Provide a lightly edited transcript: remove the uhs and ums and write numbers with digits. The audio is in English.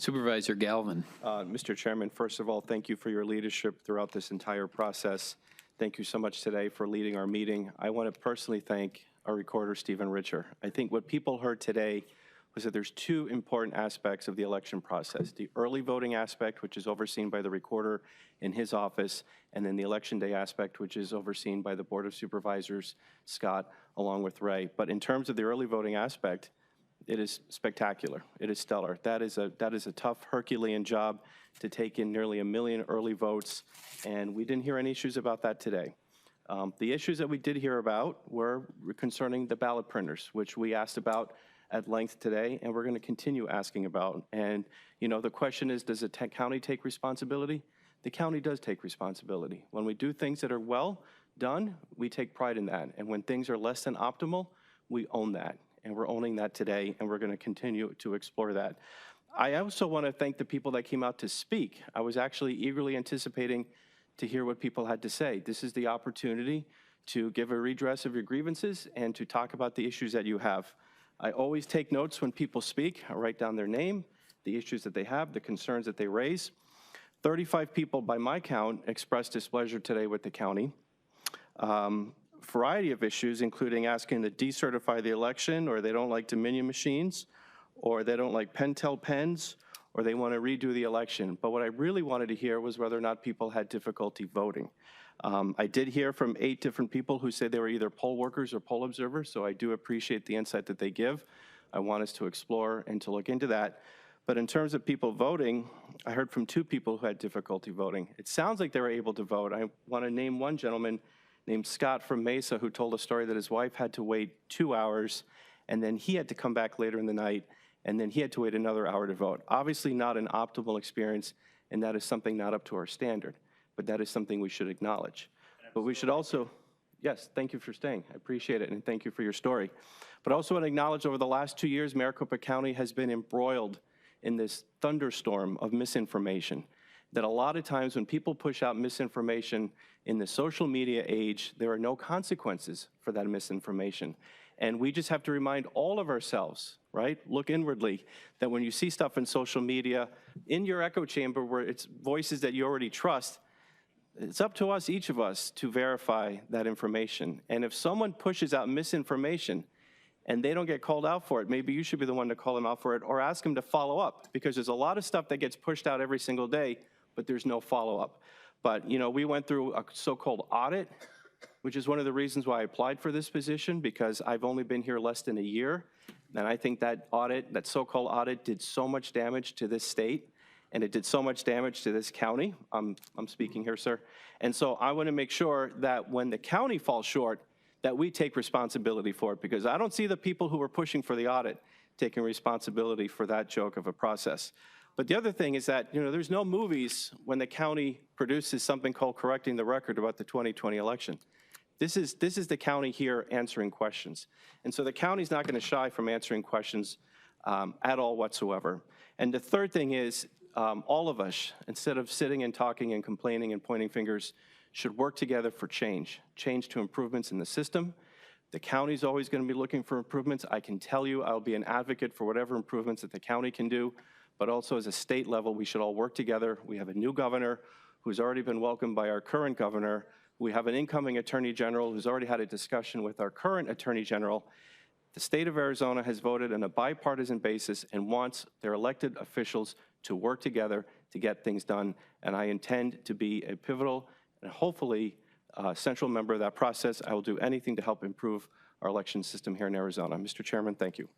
Supervisor Galvin. Mr. Chairman, first of all, thank you for your leadership throughout this entire process. Thank you so much today for leading our meeting. I want to personally thank our recorder, Stephen Richer. I think what people heard today was that there's two important aspects of the election process: the early voting aspect, which is overseen by the recorder in his office, and then the election day aspect, which is overseen by the Board of Supervisors, Scott, along with Ray. But in terms of the early voting aspect, it is spectacular. It is stellar. That is a tough Herculean job to take in nearly 1 million early votes, and we didn't hear any issues about that today. The issues that we did hear about were concerning the ballot printers, which we asked about at length today, and we're going to continue asking about. And, you know, the question is, does the county take responsibility? The county does take responsibility. When we do things that are well done, we take pride in that. And when things are less than optimal, we own that. And we're owning that today, and we're going to continue to explore that. I also want to thank the people that came out to speak. I was actually eagerly anticipating to hear what people had to say. This is the opportunity to give a redress of your grievances and to talk about the issues that you have. I always take notes when people speak. I write down their name, the issues that they have, the concerns that they raise. 35 people, by my count, expressed displeasure today with the county. Variety of issues, including asking to decertify the election, or they don't like Dominion machines, or they don't like Pentel pens, or they want to redo the election. But what I really wanted to hear was whether or not people had difficulty voting. I did hear from 8 different people who said they were either poll workers or poll observers, so I do appreciate the insight that they give. I want us to explore and to look into that. But in terms of people voting, I heard from 2 people who had difficulty voting. It sounds like they were able to vote. I want to name one gentleman named Scott from Mesa, who told a story that his wife had to wait 2 hours, and then he had to come back later in the night, and then he had to wait another hour to vote. Obviously not an optimal experience, and that is something not up to our standard, but that is something we should acknowledge. But we should also, yes, thank you for staying. I appreciate it, and thank you for your story. But I also want to acknowledge over the last 2 years, Maricopa County has been embroiled in this thunderstorm of misinformation. That a lot of times when people push out misinformation in the social media age, there are no consequences for that misinformation. And we just have to remind all of ourselves, right? Look inwardly, that when you see stuff in social media, in your echo chamber where it's voices that you already trust, it's up to us, each of us, to verify that information. And if someone pushes out misinformation and they don't get called out for it, maybe you should be the one to call them out for it or ask them to follow up, because there's a lot of stuff that gets pushed out every single day, but there's no follow-up. But, you know, we went through a so-called audit, which is one of the reasons why I applied for this position, because I've only been here less than a year. And I think that audit, that so-called audit, did so much damage to this state, and it did so much damage to this county. I'm speaking here, sir. And so I want to make sure that when the county falls short, that we take responsibility for it, because I don't see the people who were pushing for the audit taking responsibility for that joke of a process. But the other thing is that, you know, there's no movies when the county produces something called correcting the record about the 2020 election. This is the county here answering questions. And so the county's not going to shy from answering questions at all whatsoever. And the third thing is, all of us, instead of sitting and talking and complaining and pointing fingers, should work together for change to improvements in the system. The county's always going to be looking for improvements. I can tell you I'll be an advocate for whatever improvements that the county can do, but also as a state level, we should all work together. We have a new governor who's already been welcomed by our current governor. We have an incoming attorney general who's already had a discussion with our current attorney general. The state of Arizona has voted on a bipartisan basis and wants their elected officials to work together to get things done. And I intend to be a pivotal and hopefully central member of that process. I will do anything to help improve our election system here in Arizona. Mr. Chairman, thank you.